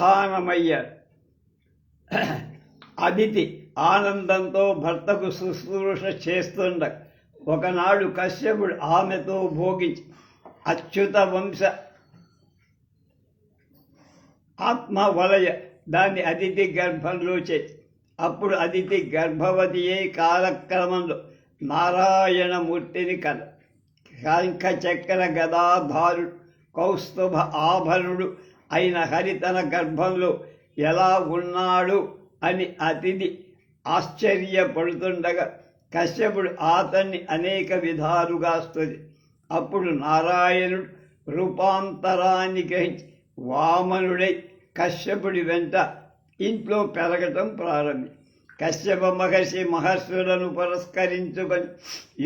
అంతర్ధానమయ్యాడు. అదితి ఆనందంతో భర్తకు శుశ్రూష చేస్తుండ ఒకనాడు కశ్యపుడు ఆమెతో భోగించి అచ్యుత వంశ ఆత్మవలయ దాన్ని అదితి గర్భంలో చేసి అప్పుడు అదితి గర్భవతి అయి కాలక్రమంలో నారాయణమూర్తిని కల శంఖ చక్ర గదాధారుడు కౌస్తుభ ఆభరుడు అయిన హరి తన గర్భంలో ఎలా ఉన్నాడు అని అతిథి ఆశ్చర్యపడుతుండగా కశ్యపుడు అతన్ని అనేక విధాలుగా స్తుతి. అప్పుడు నారాయణుడు రూపాంతరాన్ని గ్రహించి వామనుడై కశ్యపుడి వెంట ఇంట్లో పెరగటం ప్రారంభించి కశ్యప మహర్షులను పురస్కరించుకొని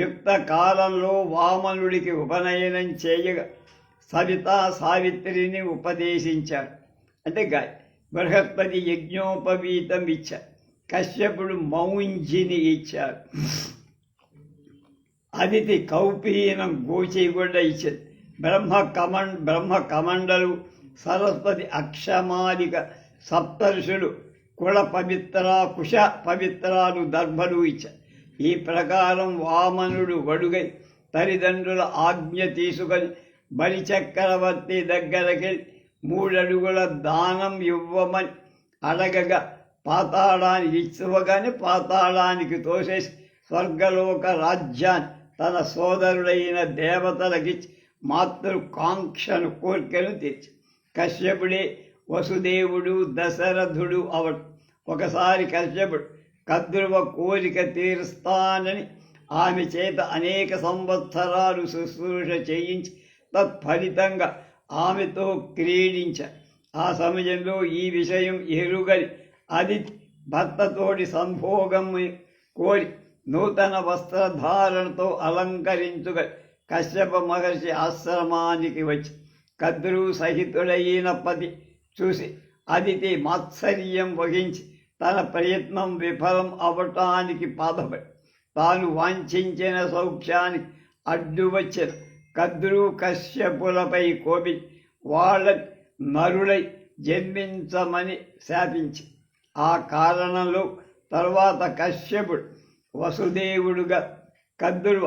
యుక్త కాలంలో వామనుడికి ఉపనయనం చేయగా సవితా సావిత్రిని ఉపదేశించాడు. అంటే బృహస్పతి యజ్ఞోపవీతం ఇచ్చాడు. కశ్యపుడు మౌంజిని ఇచ్చాడు. అదితి కౌపీనం గోచి కూడా ఇచ్చింది. బ్రహ్మ కమండలు సరస్వతి అక్షమాలిక సప్తర్షులు కుష పవిత్రాలు దర్భలు ఇచ్చారు. ఈ ప్రకారం వామనుడు వడుగై తల్లిదండ్రుల ఆజ్ఞ తీసుకొని బలిచక్రవర్తి దగ్గరకి 3 అడుగుల దానం ఇవ్వమని అడగగా పాతాళానికి తోసేసి స్వర్గలోక రాజ్యాన్ని తన సోదరుడైన దేవతలకిచ్చి మాతృకాంక్షను కోరికను తీర్చి కశ్యపుడే వసుదేవుడు దశరథుడు అవడు. ఒకసారి కశ్యపుడు కద్రువ కోరిక తీరుస్తానని ఆమె చేత అనేక సంవత్సరాలు శుశ్రూష చేయించి తత్ఫలితంగా ఆమెతో క్రీడించారు. ఆ సమయంలో ఈ విషయం ఎరుగని అదితి భర్తతోటి సంభోగం కోరి నూతన వస్త్రధారణతో అలంకరించుగా కశ్యప మహర్షి ఆశ్రమానికి వచ్చి కద్రు సహితుడైన పతి చూసి అదితి మాత్సర్యం వహించి తన ప్రయత్నం విఫలం అవటానికి బాధపడి తాను వాంఛించిన సౌఖ్యానికి అడ్డు వచ్చిన కద్రు కశ్యపులపై కోపి వాళ్ళ నరులై జన్మించమని శాపించి ఆ కారణంలో తర్వాత కశ్యపుడు వసుదేవుడుగా కద్రువ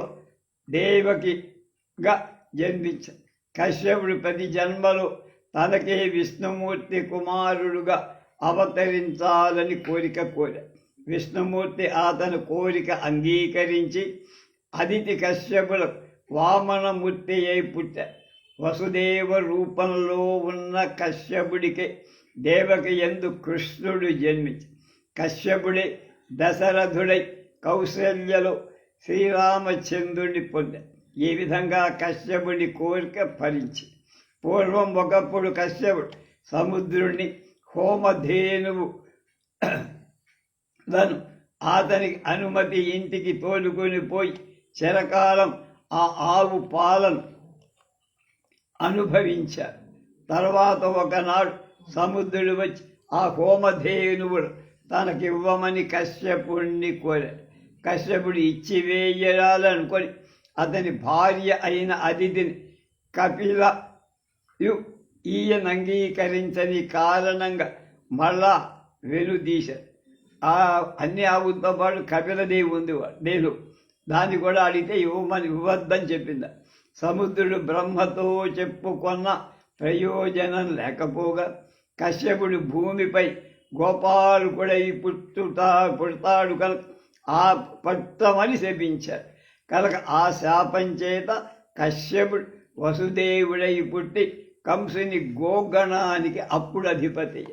దేవకిగా జన్మించాడు. కశ్యపుడు ప్రతి జన్మలో తనకే విష్ణుమూర్తి కుమారుడుగా అవతరించాలని కోరాడు. విష్ణుమూర్తి అతని కోరిక అంగీకరించి అదితి కశ్యపులకు వామనమూర్తి అయి పుట్టాడు. వసుదేవ రూపంలో ఉన్న కశ్యపుడికే దేవకి యందు కృష్ణుడు జన్మించి కశ్యపుడే దశరథుడై కౌశల్యలో శ్రీరామచంద్రుడిని పొందాడు. ఈ విధంగా కశ్యపుడి కోరిక ఫలించి పూర్వం ఒకప్పుడు కశ్యపుడు సముద్రుడిని హోమధేనువు అతనికి అనుమతి ఇంటికి తోలుకొని పోయి చిరకాలం ఆ ఆవు పాలను అనుభవించారు. తర్వాత ఒకనాడు సముద్రుడు వచ్చి ఆ హోమధేనువుడు తనకివ్వమని కశ్యపుడిని కోరాడు. కశ్యపుడు ఇచ్చివేయాలనుకొని అతని భార్య అయిన అదితిని కపిలయు ఈయన అంగీకరించని కారణంగా మళ్ళా వెనుదీశారు. ఆ అన్ని ఆవులతో పాటు కపిలదేవి ఉంది నేను దాన్ని కూడా అడిగితే ఇవ్వద్దని చెప్పిందా. సముద్రుడు బ్రహ్మతో చెప్పుకున్న ప్రయోజనం లేకపోగా కశ్యపుడు భూమిపై గోపాలకుడై పుడతాడు కనుక ఆ పట్టమని శపించారు. కనుక ఆ శాపం చేత కశ్యపుడు వసుదేవుడై పుట్టి కంసుని గోగణానికి అప్పుడు అధిపతి.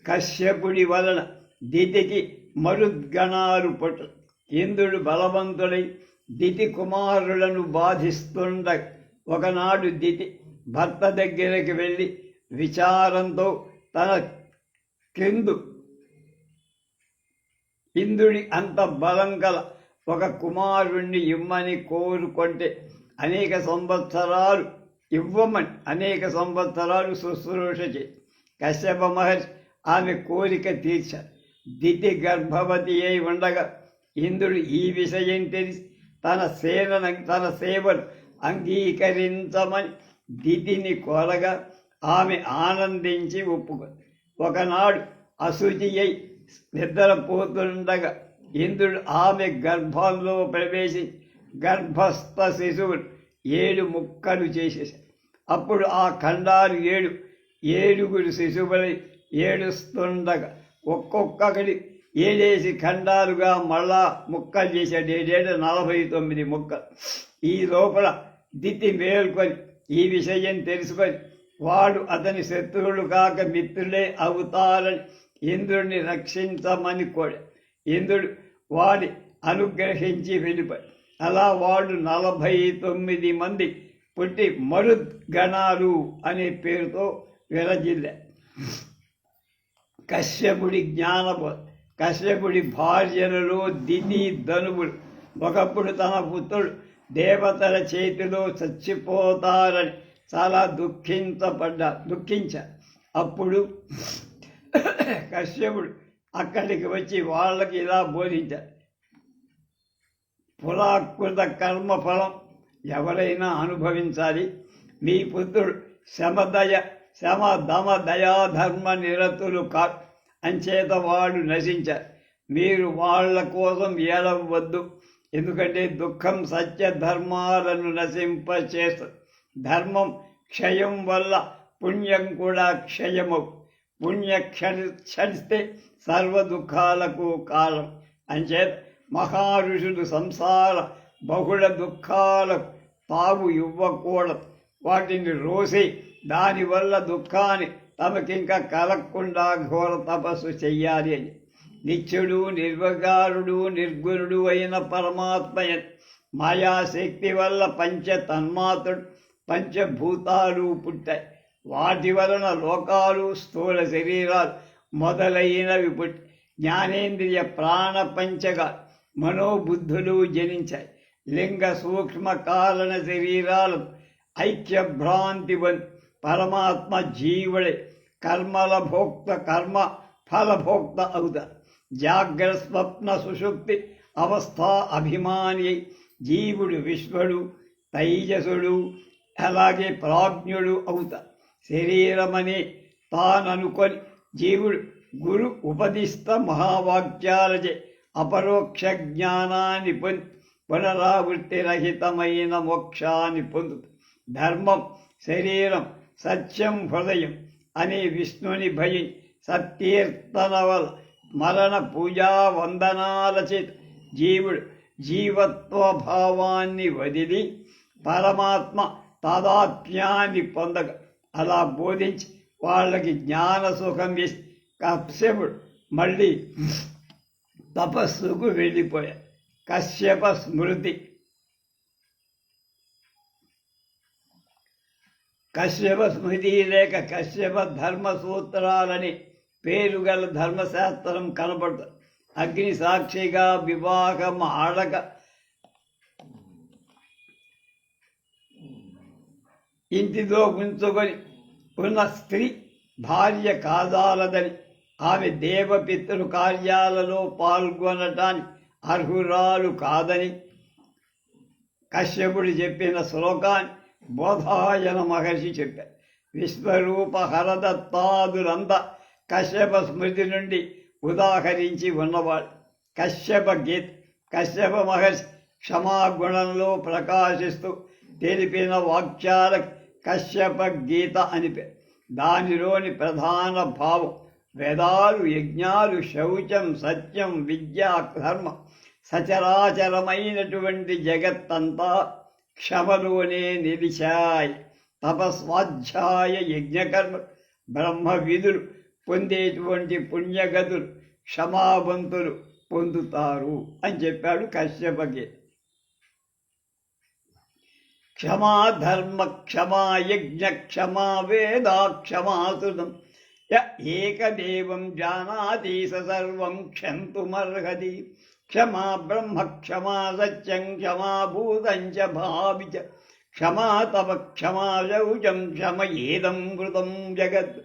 కశ్యపుడి వలన దితికి మరుద్గణాలు పుట్ట ఇంద్రుడు బలవంతుడై దితి కుమారులను బాధిస్తుండ ఒకనాడు దితి భర్త దగ్గరికి వెళ్ళి విచారంతో తన క్రిందు ఇంద్రుడి అంత బలం గల ఒక కుమారుణ్ణి ఇవ్వమని కోరుకుంటే అనేక సంవత్సరాలు శుశ్రూష చేసి కశ్యప మహర్షి ఆమె కోరిక తీర్చారు. దితి గర్భవతి అయి ఉండగా ఇంద్రుడు ఈ విషయం తెలిసి తన సేవను అంగీకరించమని దితిని కోరగా ఆమె ఆనందించి ఒప్పుకుంది. ఒకనాడు అశుచి అయి నిద్రపోతుండగా ఇంద్రుడు ఆమె గర్భంలో ప్రవేశించి గర్భస్థ శిశువులు 7 ముక్కలు చేసేశారు. అప్పుడు ఆ ఖండాలు 7 శిశువులై ఏడుస్తుండగా ఒక్కొక్కటి 7 ఖండాలుగా మళ్ళా ముక్కలు చేశాడు. 49 ముక్కలు. ఈ లోపల దితి మేల్కొని ఈ విషయం తెలుసుకొని వాడు అతని శత్రువులు కాక మిత్రులే అవుతారని ఇంద్రుడిని రక్షించమని కోడ. ఇంద్రుడు వాడి అనుగ్రహించి వెళ్ళిపోయి అలా వాడు 49 మంది పుట్టి మరుద్గణాలు అనే పేరుతో విరజిల్లా. కశ్యపుడి భార్యలలో దితి ధనువుడు ఒకప్పుడు తన పుత్రుడు దేవతల చేతిలో చచ్చిపోతారని చాలా దుఃఖించారు. అప్పుడు కశ్యపుడు అక్కడికి వచ్చి వాళ్ళకి ఇలా బోధించారు. పురాకృత కర్మఫలం ఎవరైనా అనుభవించాలి. మీ పుత్రుడు శమ దమ దయాధర్మ నిరతులు కాదు, అంచేత వాళ్ళు నశించారు. మీరు వాళ్ళ కోసం ఏడవద్దు. ఎందుకంటే దుఃఖం సత్య ధర్మాలను నశింపచేస్తుంది. ధర్మం క్షయం వల్ల పుణ్యం కూడా క్షయమవు. పుణ్య క్షణిస్తే సర్వ దుఃఖాలకు కాలం. అంచేత మహారుషులు సంసార బహుళ దుఃఖాలకు తావు ఇవ్వకూడదు. వాటిని రోసి దానివల్ల దుఃఖాన్ని తమకింకా కలగకుండా ఘోర తపస్సు చెయ్యాలి అని. నిత్యుడు నిర్వికారుడు నిర్గుణుడు అయిన పరమాత్మయ మాయాశక్తి వల్ల పంచతన్మాత్రుడు పంచభూతాలు పుట్టాయి. వాటి వలన లోకాలు స్థూల శరీరాలు మొదలైనవి పుట్టి జ్ఞానేంద్రియ ప్రాణ పంచగా మనోబుద్ధులు జనించాయి. లింగ సూక్ష్మ కారణ శరీరాలు ఐక్యభ్రాంతి బంధు పరమాత్మ జీవుడే కర్మల భోక్త కర్మ ఫలభోక్త అవుతారు. జాగ్రత్త స్వప్న సుషుప్తి అవస్థ అభిమాని జీవుడు విశ్వడు తైజసుడు అలాగే ప్రాజ్ఞుడు అవుతారు. శరీరమని తాననుకొని జీవుడు గురు ఉపదిష్ట మహావాక్యాలచే అపరోక్ష జ్ఞానాన్ని పొంది పునరావృత్తి రహితమైన మోక్షాన్ని పొందుతుంది. ధర్మం శరీరం సత్యం హృదయం అనే విష్ణుని భయం సత్కీర్తన వల్ల మరణ పూజా వందనాల చేత జీవుడు జీవత్వభావాన్ని వదిలి పరమాత్మ తాదాత్మ్యాన్ని పొందగా అలా బోధించి వాళ్ళకి జ్ఞాన సుఖం ఇచ్చి కశ్యపుడు మళ్ళీ తపస్సుకు వెళ్ళిపోయాడు. కశ్యప స్మృతి. కశ్యప స్మృతి లేక కశ్యప ధర్మ సూత్రాలని పేరు గల ధర్మశాస్త్రం కనబడుతుంది. అగ్ని సాక్షిగా వివాహం ఆడక ఇంటిలో ఉంచుకొని ఉన్న స్త్రీ భార్య కాదాలదని ఆమె దేవపితృ కార్యాలలో పాల్గొనటానికి అర్హురాలు కాదని కశ్యపుడు చెప్పిన శ్లోకాన్ని బోధాయన మహర్షి చెప్పారు. విశ్వరూప హరదత్తాదులంతా కశ్యప స్మృతి నుండి ఉదాహరించి ఉన్నవాడు. కశ్యప మహర్షి క్షమాగుణంలో ప్రకాశిస్తూ తెలిపిన వాక్యాలకు కశ్యప గీత అని పేరు. దానిలోని ప్రధాన భావం వేదాలు యజ్ఞాలు శౌచం సత్యం విద్య ధర్మ సచరాచరమైనటువంటి జగత్తంతా క్షమలోనే నిలిచాయి. తపస్వాధ్యాయ యజ్ఞకర్మ బ్రహ్మ విధులు పొందేటువంటి పుణ్యగతులు క్షమావంతులు పొందుతారు అని చెప్పాడు కశ్యపకి. క్షమా ధర్మ క్షమా యజ్ఞ క్షమా వేదా క్షమాసుతం ఏకదేవం జానాతి సర్వం క్షంతుమర్హతి. క్షమా బ్రహ్మ క్షమా సత్యం క్షమా భూతం చ భావి చ క్షమా తప క్షమా శౌచం క్షమ ఏదం కృతం జగత్.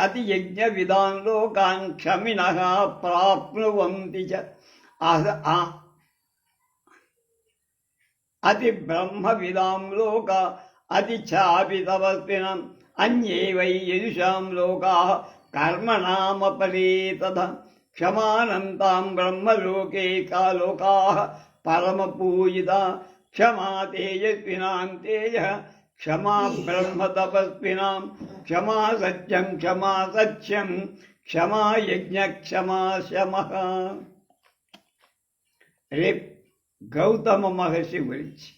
అతి యజ్ఞ విధాన్ లోకాన్ క్షమినః ప్రాప్నువంతి చ. అతి బ్రహ్మ విదాం లోక అతి చాపి తపస్వినం అన్యే వై యజుషాం లోకా కర్మణామపరే తథా క్షమానంతాం బ్రహ్మలోకే కాలోకాః పరమపూజిత క్షమా తేజస్వినాం తేజ క్షమా బ్రహ్మ తపస్వినాం క్షమా సత్యం క్షమా యజ్ఞ క్షమా శమః. రేపు గౌతమ మహర్షి గురించి